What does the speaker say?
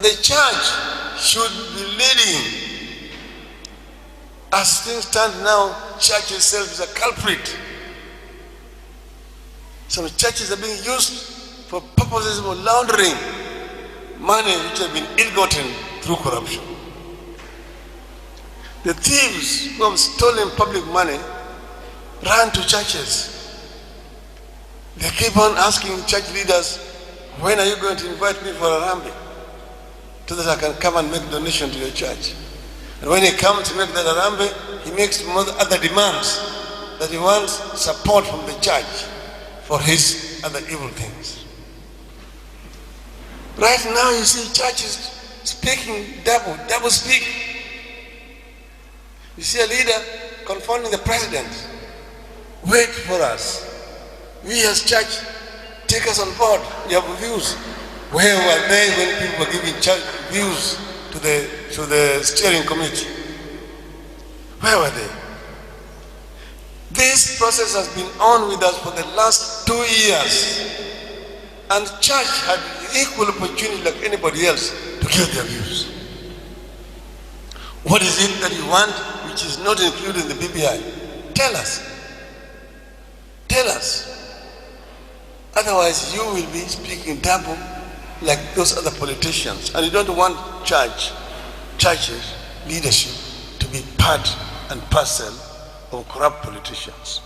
The church should be leading. As things stand now, church itself is a culprit. Some churches are being used for purposes of laundering money which have been ill-gotten through corruption. The thieves who have stolen public money run to churches. They keep on asking church leaders, when are you going to invite me for a rambi, so that I can come and make donation to your church? And when he comes to make that rambi, he makes other demands, that he wants support from the church for his other evil things. Right now you see churches speaking double speak. You see a leader confronting the president. Wait for us. We as church, take us on board. You have views. Where were they when people were giving church views to the steering committee? Where were they? This process has been on with us for the last 2 years, and church had equal opportunity like anybody else to give their views. What is it that you want which is not included in the BBI? Tell us. Tell us. Otherwise you will be speaking double like those other politicians, and you don't want churches, leadership to be part and parcel of corrupt politicians.